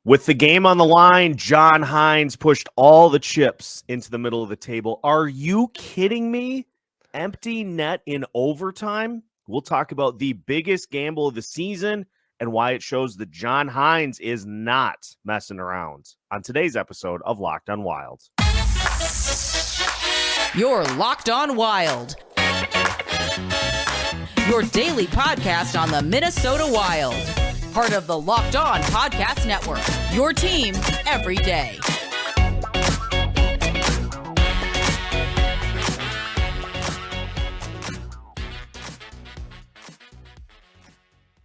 With the game on the line, John Hynes pushed all the chips into the middle of the table. Are you kidding me? Empty net in overtime? We'll talk about the biggest gamble of the season and why it shows that John Hynes is not messing around on today's episode of Locked on Wild. You're Locked on Wild, your daily podcast on the Minnesota Wild. Part of the Locked On Podcast Network, your team every day.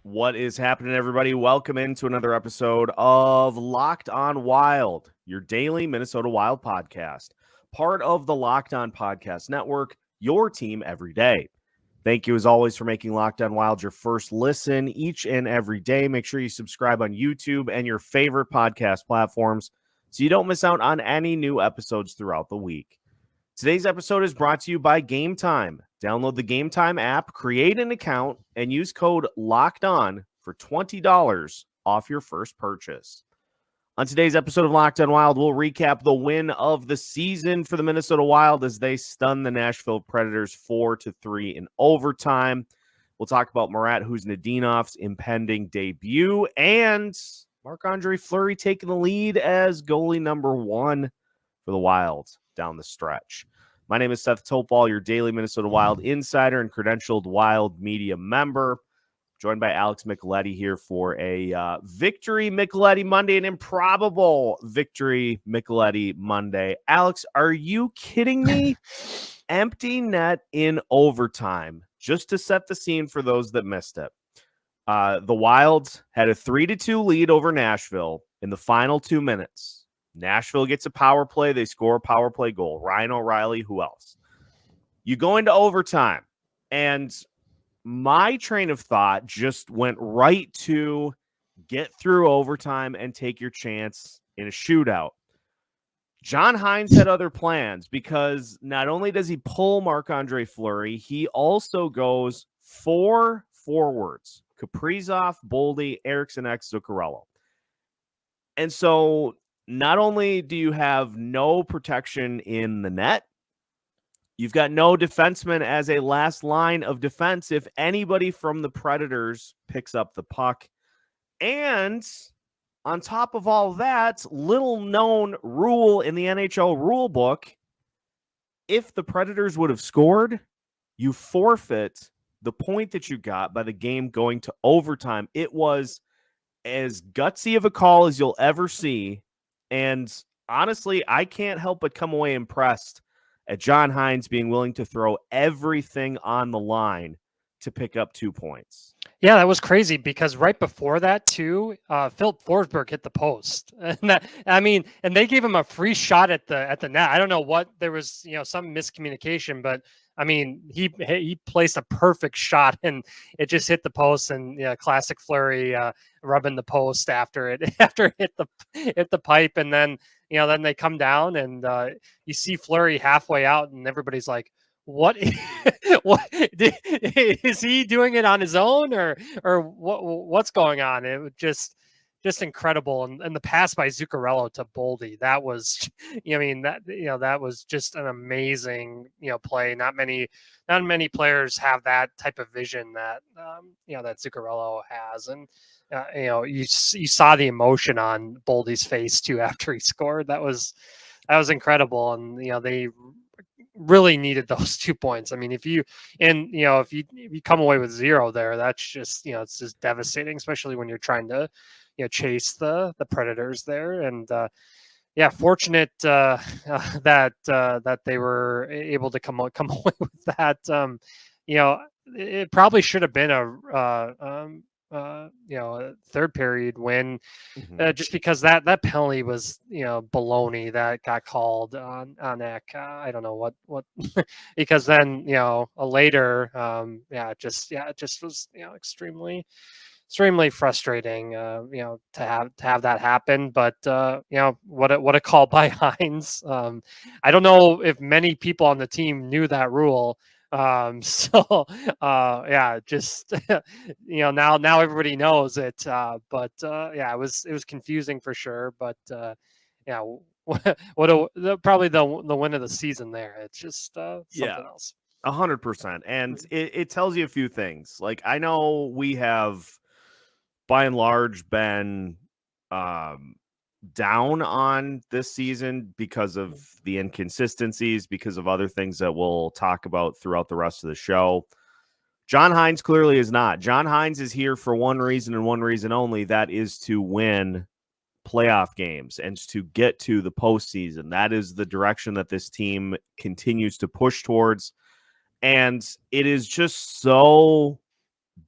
What is happening, everybody? Welcome into another episode of Locked on Wild, your daily Minnesota Wild podcast. Part of the Locked On Podcast Network, your team every day. Thank you, as always, for making Locked on Wild your first listen each and every day. Make sure you subscribe on YouTube and your favorite podcast platforms so you don't miss out on any new episodes throughout the week. Today's episode is brought to you by Game Time. Download the Game Time app, create an account, and use code LOCKEDON for $20 off your first purchase. On today's episode of Locked on Wild, we'll recap the win of the season for the Minnesota Wild as they stun the Nashville Predators 4-3 in overtime. We'll talk about Marat Khusnutdinov's impending debut and Marc-Andre Fleury taking the lead as goalie number one for the Wild down the stretch. My name is Seth Topal, your daily Minnesota Wild insider and credentialed Wild media member. Joined by Alex Micheletti here for a Victory Micheletti Monday, an improbable Victory Micheletti Monday. Alex, are you kidding me? Empty net in overtime, just to set the scene for those that missed it. The Wild had a 3-2 lead over Nashville in the final 2 minutes. Nashville gets a power play. They score a power play goal. Ryan O'Reilly, who else? You go into overtime, and my train of thought just went right to get through overtime and take your chance in a shootout. John Hynes had other plans because not only does he pull Marc-Andre Fleury, he also goes 4 forwards: Kaprizov, Boldy, Eriksson, Zuccarello. And so not only do you have no protection in the net, you've got no defenseman as a last line of defense if anybody from the Predators picks up the puck. And on top of all that, little known rule in the NHL rule book, if the Predators would have scored, you forfeit the point that you got by the game going to overtime. It was as gutsy of a call as you'll ever see. And honestly, I can't help but come away impressed at John Hynes being willing to throw everything on the line to pick up 2 points. Yeah, that was crazy because right before that too, Philip Forsberg hit the post, and they gave him a free shot at the net. I don't know what, there was some miscommunication, but I mean he placed a perfect shot and it just hit the post, and classic Fleury rubbing the post after it hit the pipe, and then then they come down and you see Fleury halfway out, and everybody's like, what is he doing it on his own or what's going on? It was just incredible. And the pass by Zuccarello to Boldy, that was, that was just an amazing, play. Not many players have that type of vision that, that Zuccarello has. And, you saw the emotion on Boldy's face too, after he scored. That was incredible. And, they really needed those 2 points. I mean, if you come away with 0 there, that's just, it's just devastating, especially when you're trying to, chase the Predators there. And fortunate that they were able to come away with that. It probably should have been a third period win, just because that penalty was, baloney that got called on Eck. I don't know what because then, later, it just was, extremely frustrating, to have that happen. But, what a call by Hynes. I don't know if many people on the team knew that rule, Yeah, just now everybody knows it. Yeah, it was confusing for sure. But yeah, probably the win of the season there. It's just Yeah, something else. 100%. And it tells you a few things. Like, I know we have by and large been down on this season because of the inconsistencies, because of other things that we'll talk about throughout the rest of the show. John Hynes clearly is not. John Hynes is here for one reason and one reason only. That is to win playoff games and to get to the postseason. That is the direction that this team continues to push towards. And it is just so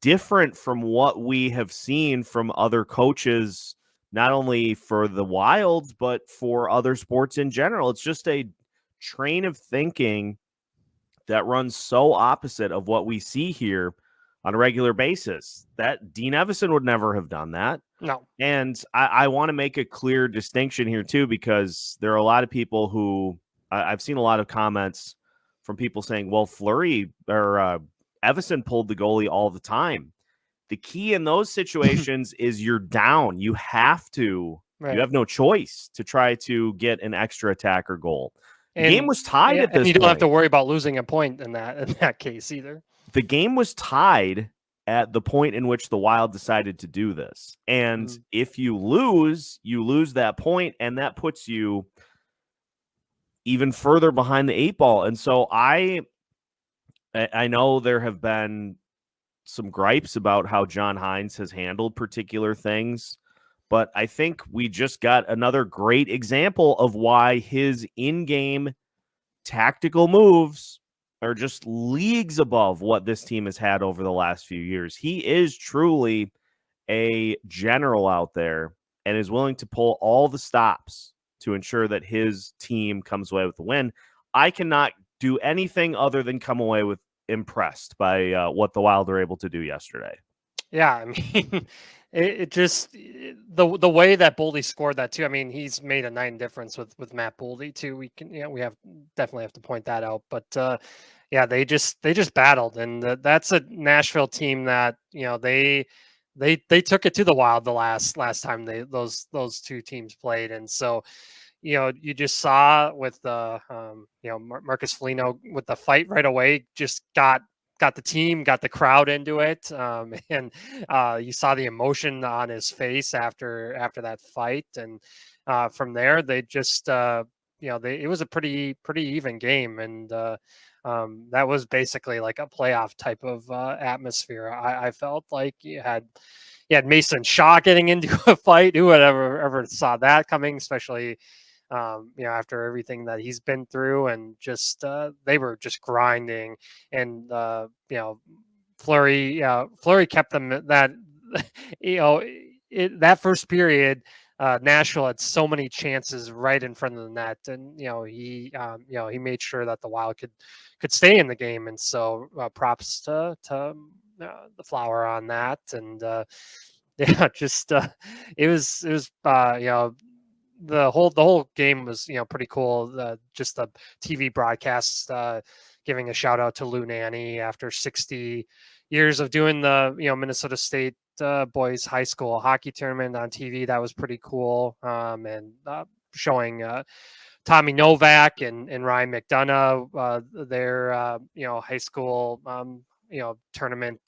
different from what we have seen from other coaches, not only for the Wilds, but for other sports in general. It's just a train of thinking that runs so opposite of what we see here on a regular basis. That Dean Evason would never have done that. No. And I want to make a clear distinction here too, because there are a lot of people who I've seen a lot of comments from people saying, well, Fleury or Evason pulled the goalie all the time. The key in those situations is you're down. You have to, Right. you have no choice to try to get an extra attack or goal. The And, game was tied at this and you don't point. have to worry about losing a point in that case either. The game was tied at the point in which the Wild decided to do this. And if you lose that point, and that puts you even further behind the 8 ball. And so I know there have been some gripes about how John Hynes has handled particular things, but I think we just got another great example of why his in-game tactical moves are just leagues above what this team has had over the last few years. He is truly a general out there and is willing to pull all the stops to ensure that his team comes away with the win. I cannot do anything other than come away with impressed by what the Wild were able to do yesterday. Yeah, I mean, it just the way that Boldy scored that too. I mean, he's made a 9 difference with Matt Boldy too. We can, we definitely have to point that out. But yeah, they just battled, and that's a Nashville team that they took it to the Wild the last time those two teams played, and so you just saw with the Marcus Foligno with the fight right away, just got the team, got the crowd into it, and you saw the emotion on his face after that fight, and from there they just it was a pretty even game, and that was basically like a playoff type of atmosphere. I felt like you had Mason Shaw getting into a fight. Who would ever saw that coming, especially after everything that he's been through, and just they were just grinding, and Fleury kept them that that first period. Nashville had so many chances right in front of the net, and he made sure that the Wild could stay in the game, and so props to the Flower on that, and yeah, just it was the whole game was pretty cool. Just the TV broadcasts giving a shout out to Lou Nanne after 60 years of doing the Minnesota State boys high school hockey tournament on TV. That was pretty cool, and showing Tommy Novak and Ryan McDonough their high school tournament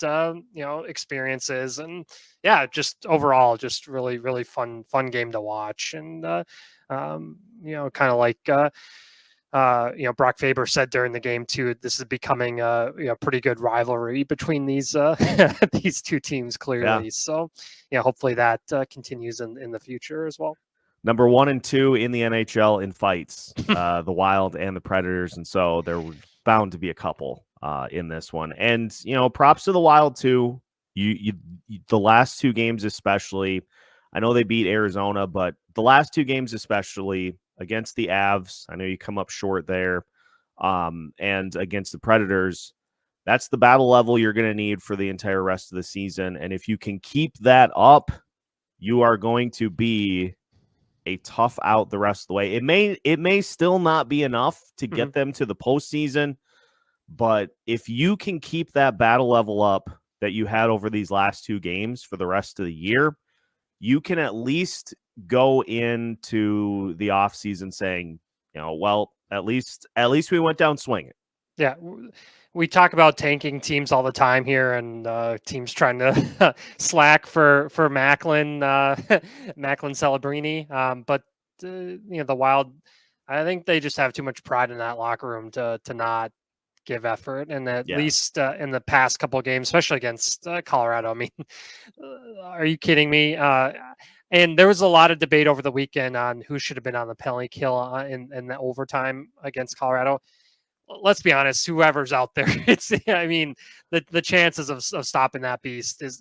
experiences, and yeah, just overall just really fun game to watch, and kind of like Brock Faber said during the game too, this is becoming a pretty good rivalry between these these two teams clearly. So hopefully that continues in the future as well. Number 1 and 2 in the NHL in fights, the Wild and the Predators, and so there were bound to be a couple in this one. And props to the Wild too. You the last 2 games especially. I know they beat Arizona, but the last 2 games especially against the Avs, I know you come up short there, and against the Predators, that's the battle level you're going to need for the entire rest of the season. And if you can keep that up, you are going to be a tough out the rest of the way. It may still not be enough to get them to the postseason, But if you can keep that battle level up that you had over these last 2 games for the rest of the year, you can at least go into the offseason saying, well, at least we went down swinging. Yeah, we talk about tanking teams all the time here, and teams trying to slack for Macklin, Macklin Celebrini. But the Wild, I think they just have too much pride in that locker room to not give effort, and at least in the past couple of games, especially against Colorado. I mean, are you kidding me? And there was a lot of debate over the weekend on who should have been on the penalty kill in the overtime against Colorado. Let's be honest, whoever's out there, I mean, the chances of stopping that beast is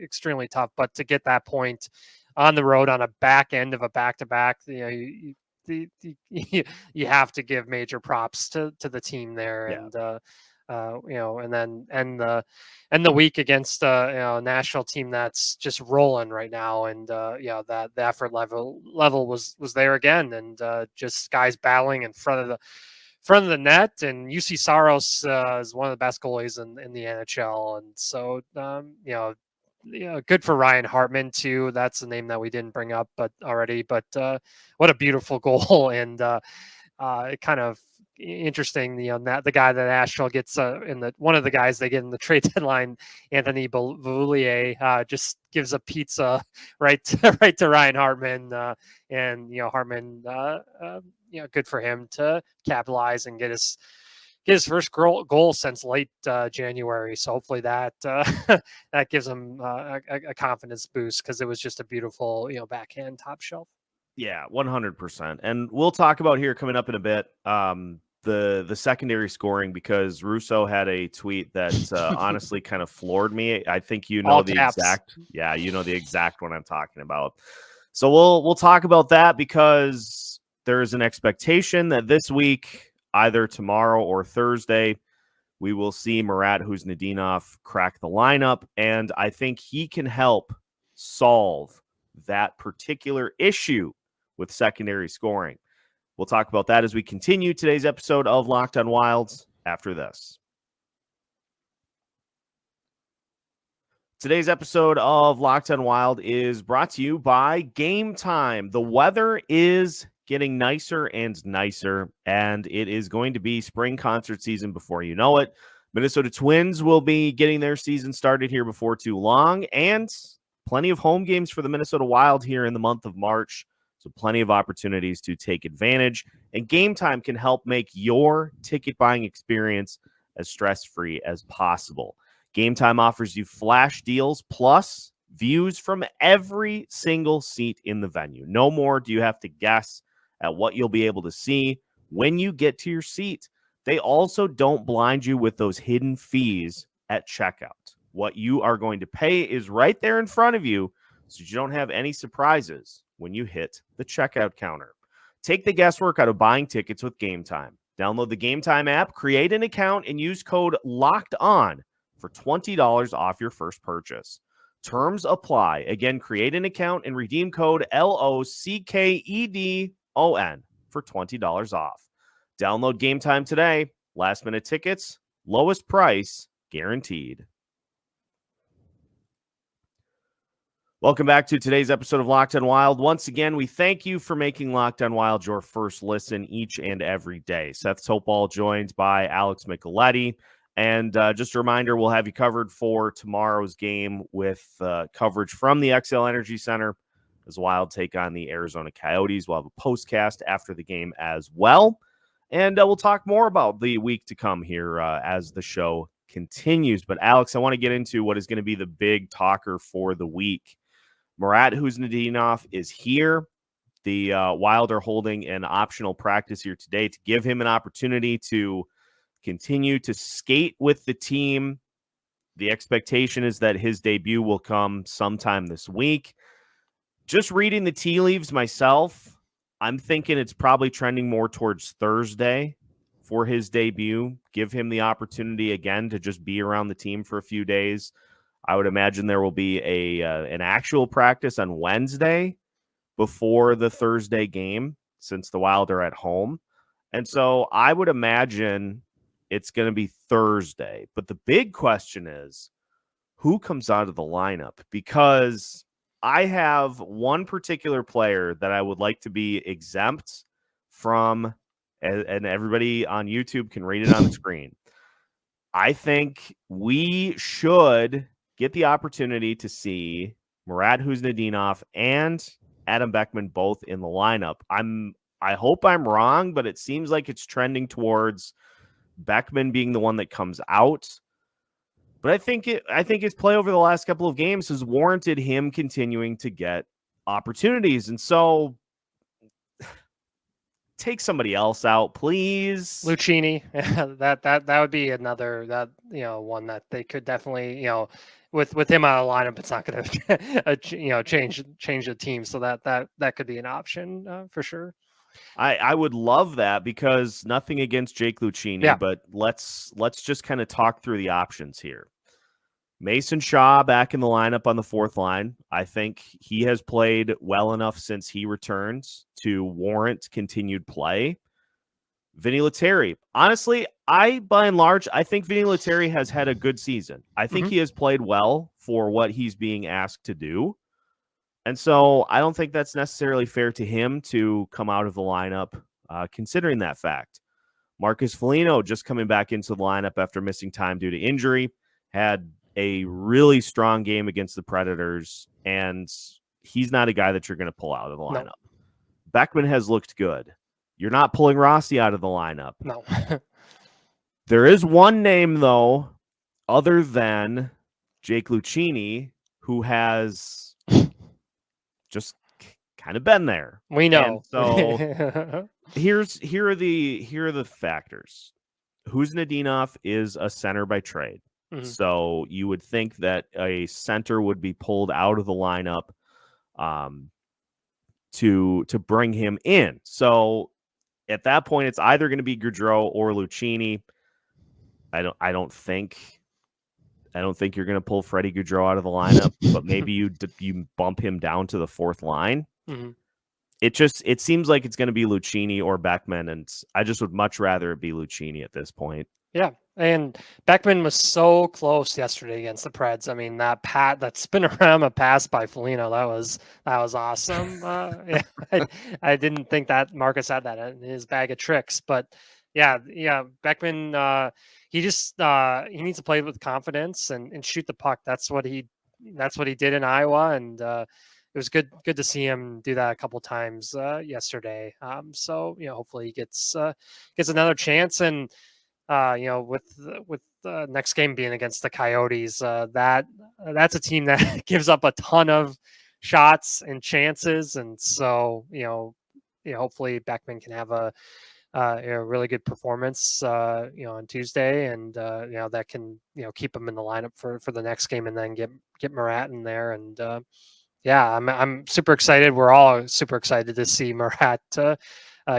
extremely tough. But to get that point on the road on a back end of a back-to-back, you have to give major props to the team there. Yeah. And then end the week against a Nashville team that's just rolling right now, and that the effort level was there again, and just guys battling in front of the net, and UC Saros is one of the best goalies in the NHL, and so good for Ryan Hartman too. That's a name that we didn't bring up already, but what a beautiful goal, and kind of interesting. The guy that Nashville gets one of the guys they get in the trade deadline, Anthony Beauvillier, just gives a pizza right to Ryan Hartman, and Hartman, good for him to capitalize and get his first goal since late January. So hopefully that that gives him a confidence boost, because it was just a beautiful backhand top shelf. Yeah, 100%. And we'll talk about here coming up in a bit the secondary scoring, because Russo had a tweet that honestly kind of floored me. I think All caps. the exact one I'm talking about. So we'll talk about that, because there is an expectation that this week, either tomorrow or Thursday, we will see Marat Khusnutdinov crack the lineup, and I think he can help solve that particular issue with secondary scoring. We'll talk about that as we continue today's episode of Locked on Wilds after this. Today's episode of Locked on Wild is brought to you by Game Time. The weather is getting nicer and nicer, and it is going to be spring concert season before you know it. Minnesota Twins will be getting their season started here before too long, and plenty of home games for the Minnesota Wild here in the month of March. So plenty of opportunities to take advantage, and Game Time can help make your ticket buying experience as stress-free as possible. Game Time offers you flash deals plus views from every single seat in the venue. No more do you have to guess at what you'll be able to see when you get to your seat. They also don't blind you with those hidden fees at checkout. What you are going to pay is right there in front of you, so you don't have any surprises when you hit the checkout counter. Take the guesswork out of buying tickets with Game Time. Download the Game Time app, create an account, and use code LOCKEDON for $20 off your first purchase. Terms apply. Again, create an account and redeem code LOCKEDON for $20 off. Download Game Time today. Last minute tickets, lowest price guaranteed. Welcome back to today's episode of Locked on Wild. Once again, we thank you for making Locked on Wild your first listen each and every day. Seth Topal joined by Alex Micheletti. And just a reminder, we'll have you covered for tomorrow's game with coverage from the XL Energy Center as Wild take on the Arizona Coyotes. We'll have a postcast after the game as well. And we'll talk more about the week to come here as the show continues. But Alex, I want to get into what is going to be the big talker for the week. Marat Khusnutdinov is here. The Wild are holding an optional practice here today to give him an opportunity to continue to skate with the team. The expectation is that his debut will come sometime this week. Just reading the tea leaves myself, I'm thinking it's probably trending more towards Thursday for his debut. Give him the opportunity again to just be around the team for a few days. I would imagine there will be an actual practice on Wednesday before the Thursday game, since the Wild are at home. And so I would imagine it's going to be Thursday. But the big question is, who comes out of the lineup? Because I have one particular player that I would like to be exempt from, and everybody on YouTube can read it on the screen. I think we should get the opportunity to see Marat Khusnutdinov and Adam Beckman both in the lineup. I hope I'm wrong, but it seems like it's trending towards Beckman being the one that comes out. But I think his play over the last couple of games has warranted him continuing to get opportunities. And so take somebody else out, please. Lucchini, that would be another one that they could definitely with him out of the lineup, it's not going to change the team. So that could be an option for sure. I would love that, because nothing against Jake Lucchini, but let's just kind of talk through the options here. Mason Shaw back in the lineup on the fourth line. I think he has played well enough since he returns to warrant continued play. Vinny Lettieri. Honestly, by and large, I think Vinny Lettieri has had a good season. I think he has played well for what he's being asked to do. And so I don't think that's necessarily fair to him to come out of the lineup, considering that fact. Marcus Foligno just coming back into the lineup after missing time due to injury, had a really strong game against the Predators, and he's not a guy that you're going to pull out of the lineup. No. Beckman has looked good. You're not pulling Rossi out of the lineup. No. There is one name, though, other than Jake Lucchini, who has just kind of been there. We know. And so here are the factors. Khusnutdinov is a center by trade. So you would think that a center would be pulled out of the lineup to bring him in. So at that point, it's either going to be Gaudreau or Lucchini. I don't think you're going to pull Freddie Gaudreau out of the lineup, but maybe you bump him down to the fourth line. It seems like it's going to be Lucchini or Beckman, and I just would much rather it be Lucchini at this point. Yeah, and Beckman was so close yesterday against the Preds. I mean, that spinorama pass by Foligno, that was awesome. I didn't think that Marcus had that in his bag of tricks, but yeah, Beckman, he just he needs to play with confidence and shoot the puck. That's what he did in Iowa, and it was good to see him do that a couple times yesterday. So hopefully he gets another chance, and with the next game being against the Coyotes, that's a team that gives up a ton of shots and chances, and so hopefully Beckman can have a really good performance on Tuesday, and that can keep him in the lineup for the next game, and then get Marat in there, and I'm super excited. We're all super excited to see Marat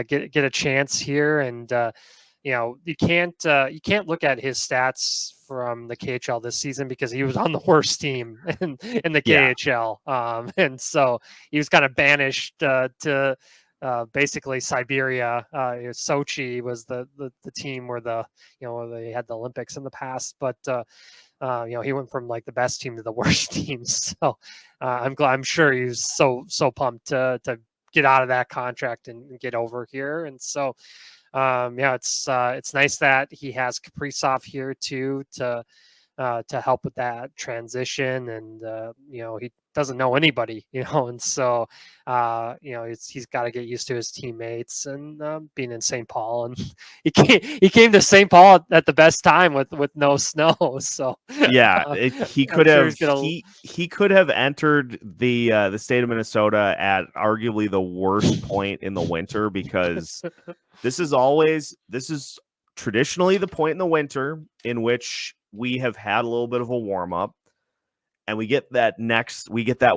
get a chance here, and you can't look at his stats from the KHL this season because he was on the worst team in the KHL, and so he was kind of banished to basically Siberia. Sochi was the team where where they had the Olympics in the past, but he went from like the best team to the worst team. So I'm sure he's so pumped to get out of that contract and get over here, and so. It's nice that he has Kaprizov here too to help with that transition, and he doesn't know anybody, and so he's got to get used to his teammates and being in St. Paul, and he came to St. Paul at the best time with no snow. So he could have entered the state of Minnesota at arguably the worst point in the winter, because this is traditionally the point in the winter in which we have had a little bit of a warm up, and we get that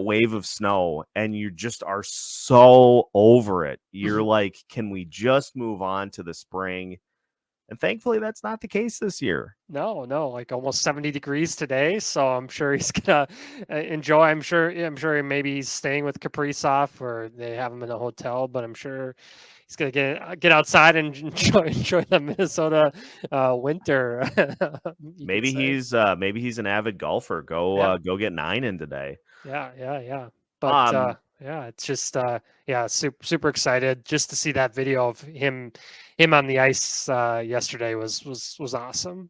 wave of snow, and you just are so over it. You're like, can we just move on to the spring? And thankfully, that's not the case this year. No, like almost 70 degrees today. So I'm sure he's gonna enjoy. I'm sure maybe he's staying with Kaprizov or they have him in a hotel. But I'm sure he's gonna get outside and enjoy the Minnesota winter. Maybe he's an avid golfer. Go get 9 in today. Yeah. But it's just super excited just to see that video of him on the ice yesterday was awesome.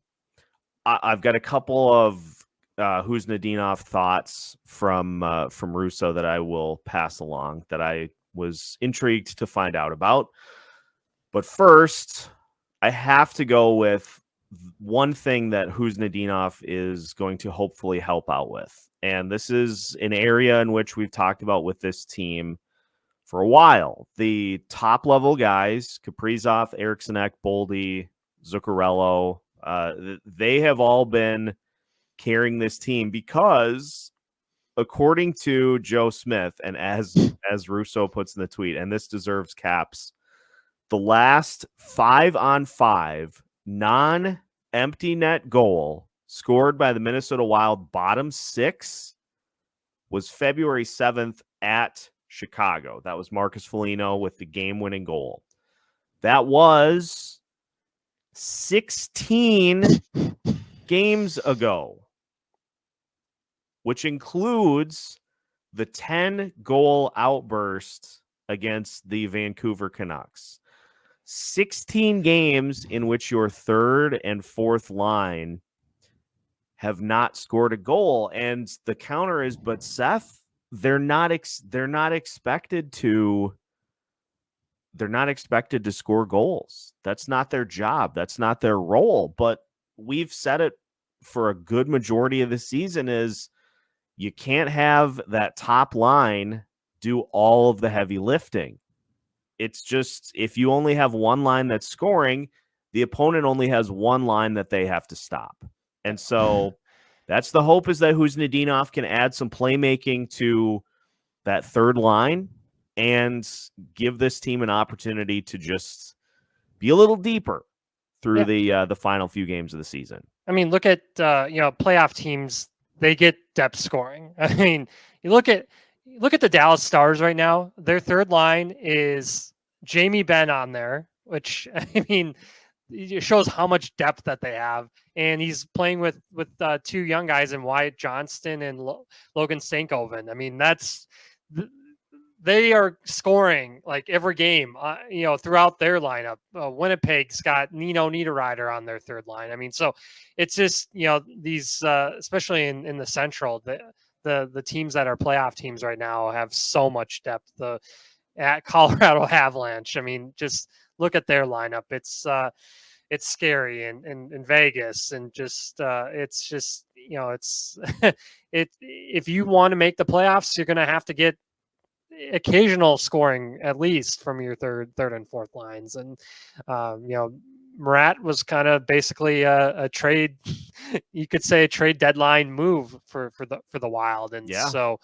I've got a couple of Khusnutdinov thoughts from Russo that I will pass along that I was intrigued to find out about. But first, I have to go with one thing that Khusnutdinov is going to hopefully help out with. And this is an area in which we've talked about with this team for a while. The top level guys, Kaprizov, Eriksson, Boldy, Zuccarello, they have all been carrying this team because, according to Joe Smith, and as Russo puts in the tweet, and this deserves caps, the last 5-on-5 non-empty net goal scored by the Minnesota Wild bottom 6 was February 7th at Chicago. That was Marcus Foligno with the game-winning goal. That was 16 games ago, which includes the 10-goal outburst against the Vancouver Canucks. 16 games in which your third and fourth line have not scored a goal. And the counter is, but Seth, they're not expected to score goals. That's not their job. That's not their role. But we've said it for a good majority of the season is you can't have that top line do all of the heavy lifting. It's just, if you only have one line that's scoring, the opponent only has one line that they have to stop. And so that's the hope, is that Khusnutdinov can add some playmaking to that third line and give this team an opportunity to just be a little deeper through the final few games of the season. I mean, look at playoff teams, they get depth scoring. I mean, you look at the Dallas Stars right now. Their third line is Jamie Benn on there, which, I mean, it shows how much depth that they have. And he's playing with two young guys in Wyatt Johnston and Logan Stankoven. I mean, they are scoring like every game, throughout their lineup. Winnipeg's got Nino Niederreiter on their third line. I mean, so it's just, these, especially in the Central, the teams that are playoff teams right now have so much depth. At Colorado Avalanche, I mean, just look at their lineup. It's scary, and in Vegas, and just it's just, it's if you want to make the playoffs, you're going to have to get occasional scoring at least from your third and fourth lines. And Marat was kind of basically a trade, you could say a trade deadline move for the Wild. And so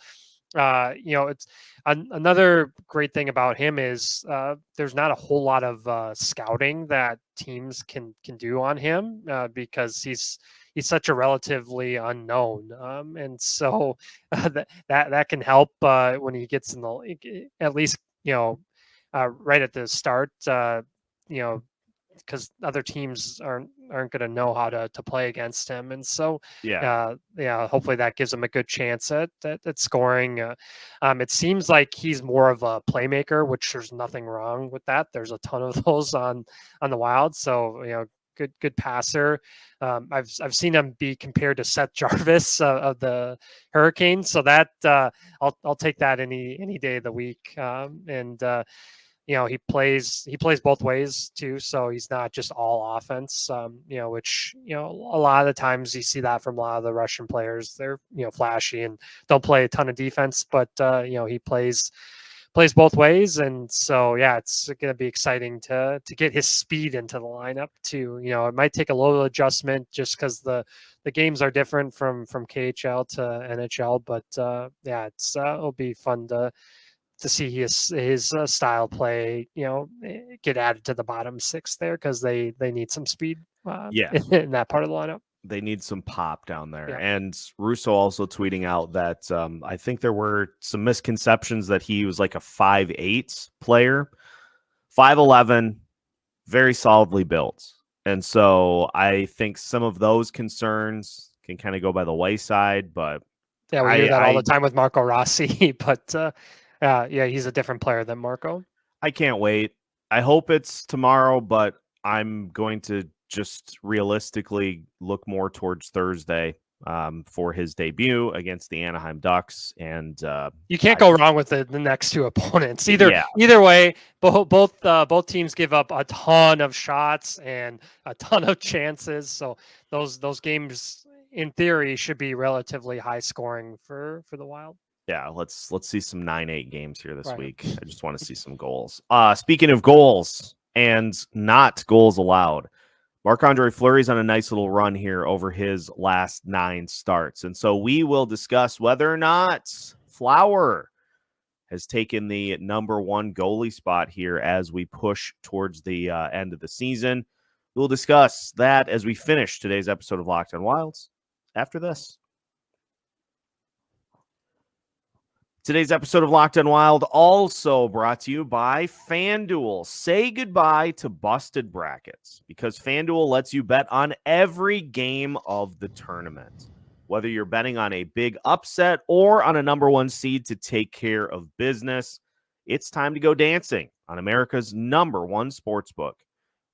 it's another great thing about him is there's not a whole lot of scouting that teams can do on him because he's such a relatively unknown, and so that can help when he gets in the, at least right at the start, because other teams aren't going to know how to play against him. And so hopefully that gives him a good chance at scoring. It seems like he's more of a playmaker, which there's nothing wrong with that. There's a ton of those on the Wild. So good passer. I've seen him be compared to Seth Jarvis of the Hurricanes, so that I'll take that any day of the week. He plays both ways too, so he's not just all offense. Which a lot of the times you see that from a lot of the Russian players. They're flashy and don't play a ton of defense, but he plays both ways. And so it's going to be exciting to get his speed into the lineup too. It might take a little adjustment just because the games are different from KHL to NHL, but it'll be fun to see his style play, get added to the bottom 6 there because they need some speed Yeah. in that part of the lineup. They need some pop down there. Yeah. And Russo also tweeting out that I think there were some misconceptions that he was like a 5'8" player. 5'11", very solidly built. And so I think some of those concerns can kind of go by the wayside. But yeah, we hear that all the time with Marco Rossi. But yeah, he's a different player than Marco. I can't wait. I hope it's tomorrow, but I'm going to just realistically look more towards Thursday for his debut against the Anaheim Ducks. And you can't go wrong with the next 2 opponents. Either way, both teams give up a ton of shots and a ton of chances. So those games, in theory, should be relatively high scoring for the Wild. Yeah, let's see some 9-8 games here this week. I just want to see some goals. Speaking of goals and not goals allowed, Marc-Andre Fleury's on a nice little run here over his last 9 starts. And so we will discuss whether or not Flower has taken the number 1 goalie spot here as we push towards the end of the season. We'll discuss that as we finish today's episode of Locked on Wilds after this. Today's episode of Locked on Wild also brought to you by FanDuel. Say goodbye to busted brackets because FanDuel lets you bet on every game of the tournament. Whether you're betting on a big upset or on a number 1 seed to take care of business, it's time to go dancing on America's number 1 sportsbook.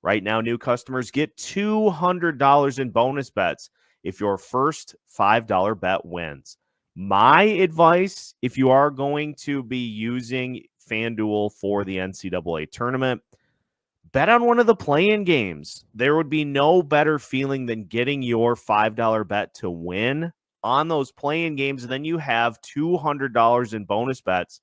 Right now, new customers get $200 in bonus bets if your first $5 bet wins. My advice, if you are going to be using FanDuel for the NCAA tournament, bet on one of the play-in games. There would be no better feeling than getting your $5 bet to win on those play-in games, and then you have $200 in bonus bets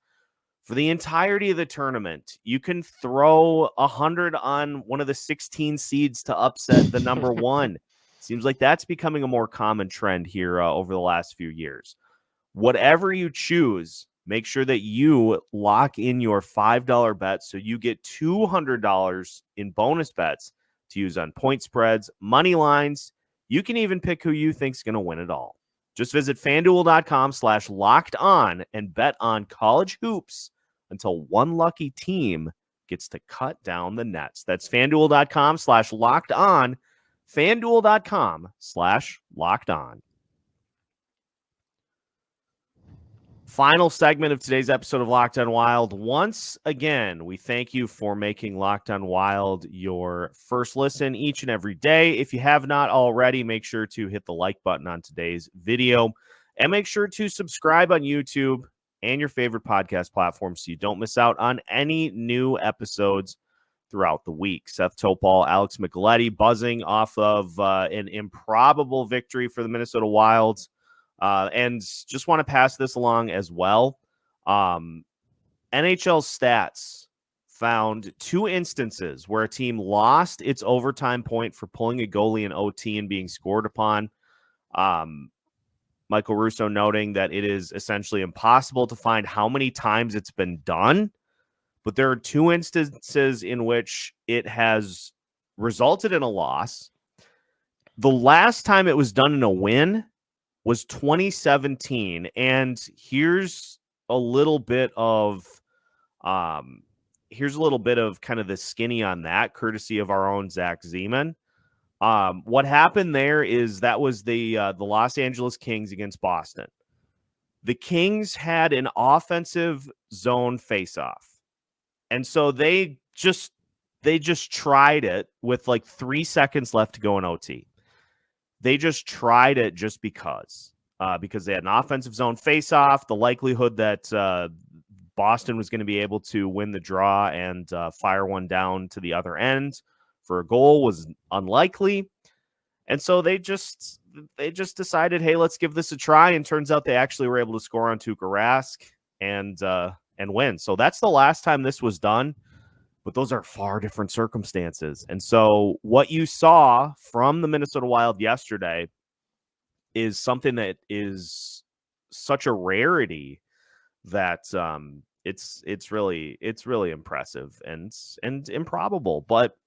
for the entirety of the tournament. You can throw 100 on one of the 16 seeds to upset the number 1. Seems like that's becoming a more common trend here over the last few years. Whatever you choose, make sure that you lock in your $5 bet so you get $200 in bonus bets to use on point spreads, money lines. You can even pick who you think is going to win it all. Just visit FanDuel.com/lockedon and bet on college hoops until one lucky team gets to cut down the nets. That's FanDuel.com/lockedon, FanDuel.com/lockedon. Final segment of today's episode of Locked on Wild. Once again, we thank you for making Locked on Wild your first listen each and every day. If you have not already, make sure to hit the like button on today's video and make sure to subscribe on YouTube and your favorite podcast platform so you don't miss out on any new episodes throughout the week. Seth Topol, Alex Micheletti buzzing off of an improbable victory for the Minnesota Wild. And just want to pass this along as well. NHL Stats found 2 instances where a team lost its overtime point for pulling a goalie in OT and being scored upon. Michael Russo noting that it is essentially impossible to find how many times it's been done, but there are 2 instances in which it has resulted in a loss. The last time it was done in a win was 2017, and here's a little bit of kind of the skinny on that, courtesy of our own Zach Zeman. What happened there is that was the Los Angeles Kings against Boston. The Kings had an offensive zone faceoff, and so they just tried it with like 3 seconds left to go in OT. They just tried it just because they had an offensive zone faceoff. The likelihood that Boston was going to be able to win the draw and fire one down to the other end for a goal was unlikely. And so they just decided, hey, let's give this a try. And turns out they actually were able to score on Tuukka Rask and win. So that's the last time this was done. But those are far different circumstances. And so what you saw from the Minnesota Wild yesterday is something that is such a rarity that it's really impressive and improbable. But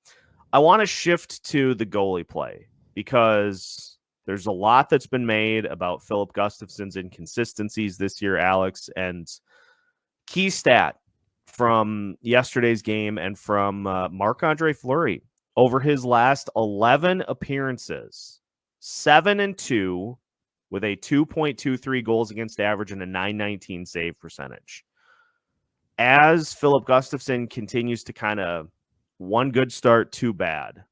I want to shift to the goalie play because there's a lot that's been made about Philip Gustafsson's inconsistencies this year, Alex, and key stat from yesterday's game and from Marc-Andre Fleury over his last 11 appearances, 7-2 with a 2.23 goals against average and a 919 save percentage. As Philip Gustafsson continues to kind of one good start, two bad,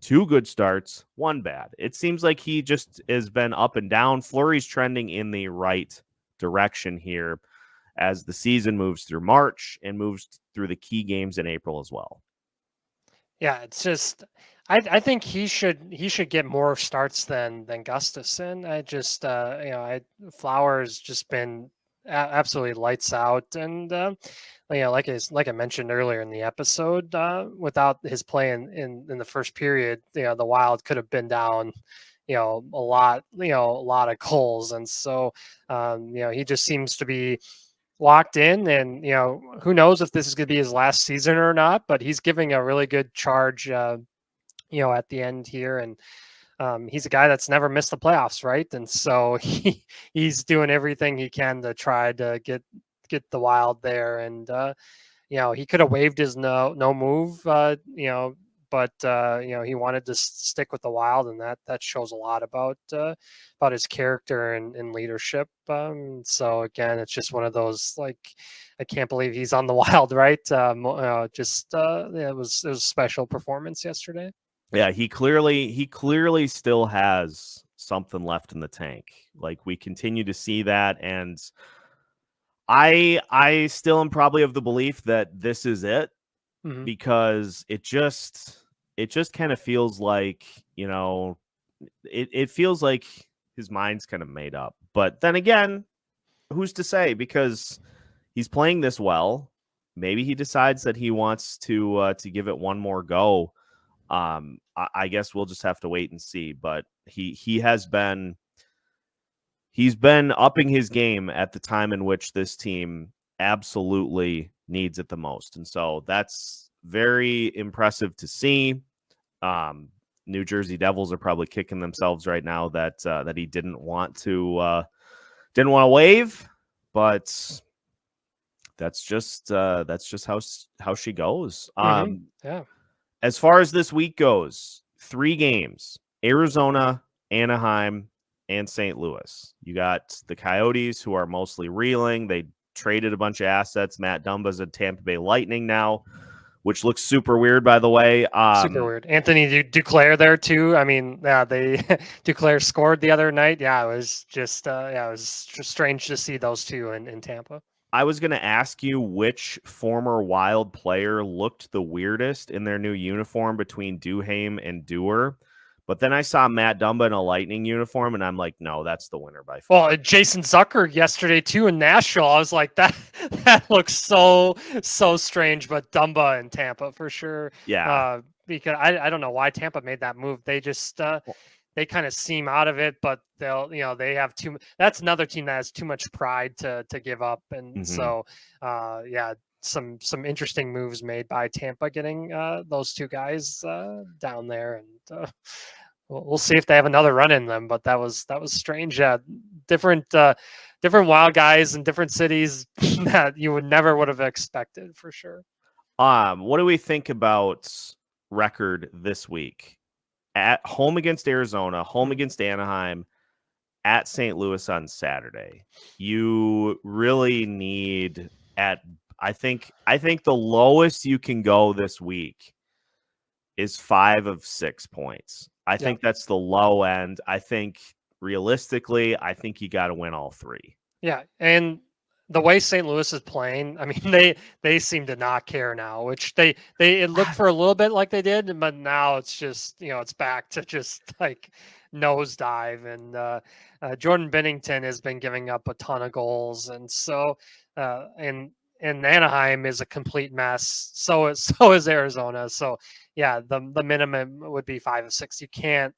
two good starts, one bad. It seems like he just has been up and down. Fleury's trending in the right direction here as the season moves through March and moves through the key games in April as well. Yeah, it's just I think he should get more starts than Gustafsson. I just Flower's just been absolutely lights out, and like I mentioned earlier in the episode, without his play in the first period, the Wild could have been down a lot of goals, and so he just seems to be locked in, and who knows if this is going to be his last season or not, but he's giving a really good charge at the end here, and he's a guy that's never missed the playoffs, right? And so he's doing everything he can to try to get the Wild there, and he could have waived his no move, but he wanted to stick with the Wild, and that shows a lot about his character and leadership. So again, it's just one of those, like, I can't believe he's on the Wild, right? It was a special performance yesterday. Yeah, he clearly still has something left in the tank. Like, we continue to see that, and I still am probably of the belief that this is it. Mm-hmm. Because it just kind of feels like, it feels like his mind's kind of made up. But then again, who's to say? Because he's playing this well. Maybe he decides that he wants to give it one more go. I guess we'll just have to wait and see. But he's been upping his game at the time in which this team absolutely needs it the most. And so that's very impressive to see. New Jersey Devils are probably kicking themselves right now that he didn't want to waive, but that's just how she goes. Yeah. As far as this week goes, 3 games: Arizona, Anaheim, and St. Louis. You got the Coyotes, who are mostly reeling. They traded a bunch of assets. Matt Dumba's at Tampa Bay Lightning now, which looks super weird, by the way. Super weird. Anthony Duclair there too. I mean, they Duclair scored the other night. Yeah, it was just strange to see those two in Tampa. I was going to ask you which former Wild player looked the weirdest in their new uniform between Duhaime and Dewar. But then I saw Matt Dumba in a Lightning uniform, and I'm like, no, that's the winner by far. Well, Jason Zucker yesterday, too, in Nashville. I was like, that looks so strange, but Dumba in Tampa for sure. Yeah. Because I don't know why Tampa made that move. They just they kind of seem out of it, but they have that's another team that has too much pride to give up. And so, some interesting moves made by Tampa getting those two guys down there, and we'll see if they have another run in them. But that was strange. Yeah, different Wild guys in different cities that you would have expected for sure. What do we think about record this week? At home against Arizona, home against Anaheim, at St. Louis on Saturday. You really need I think the lowest you can go this week is 5 of 6 points. I think that's the low end. I think realistically, you got to win all 3. Yeah, and the way St. Louis is playing, I mean, they seem to not care now, which it looked for a little bit like they did, but now it's just, it's back to just like nosedive. And Jordan Binnington has been giving up a ton of goals, and so and Anaheim is a complete mess. So is Arizona. So yeah, the minimum would be 5 of 6. You can't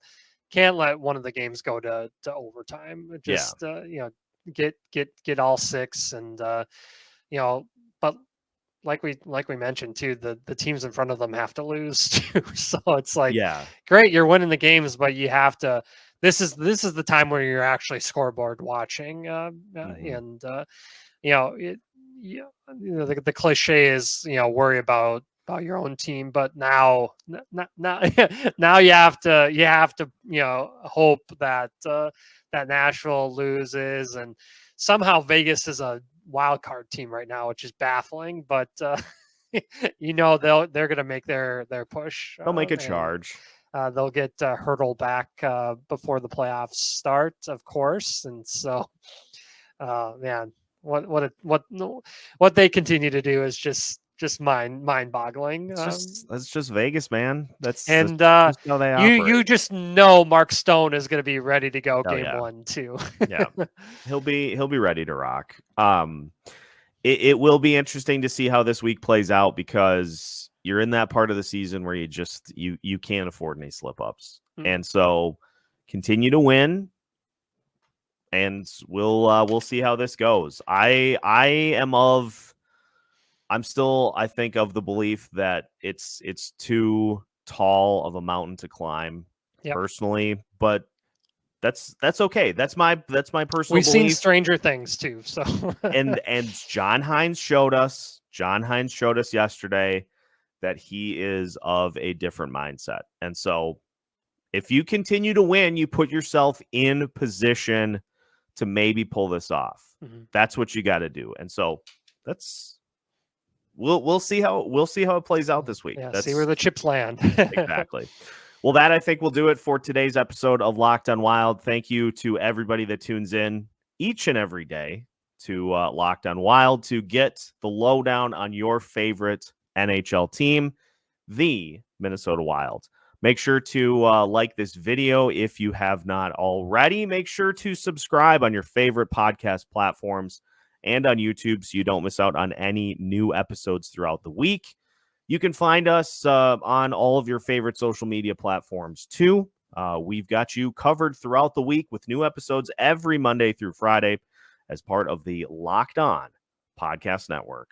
let one of the games go to overtime. Just get all 6, and but like we mentioned too, the teams in front of them have to lose too. So it's like, Yeah. great, you're winning the games, but you have to. This is the time where you're actually scoreboard watching, and the cliche is worry about your own team, but now now you have to hope that that Nashville loses, and somehow Vegas is a wild card team right now, which is baffling, but they're going to make their push. They'll make a charge. They'll get hurdled back before the playoffs start, of course, and so man, what they continue to do is just mind boggling. That's just Vegas, man. That's and just how they operate. you just know Mark Stone is going to be ready to go Oh, game yeah. 1 too. Yeah, he'll be ready to rock. It will be interesting to see how this week plays out, because you're in that part of the season where you can't afford any slip ups, and so continue to win, and we'll see how this goes. I'm still, I think, of the belief that it's too tall of a mountain to climb, personally, but that's okay. That's my personal We've belief. seen Stranger Things too, so and John Hynes showed us yesterday that he is of a different mindset. And so if you continue to win, you put yourself in position to maybe pull this off. That's what you got to do. And so we'll see how it plays out this week. Yeah, see where the chips land. Exactly. Well, that I think will do it for today's episode of Locked on Wild. Thank you to everybody that tunes in each and every day to Locked on Wild to get the lowdown on your favorite NHL team, the Minnesota Wild. Make sure to like this video if you have not already. Make sure to subscribe on your favorite podcast platforms and on YouTube so you don't miss out on any new episodes throughout the week. You can find us on all of your favorite social media platforms too. We've got you covered throughout the week with new episodes every Monday through Friday as part of the Locked On Podcast Network.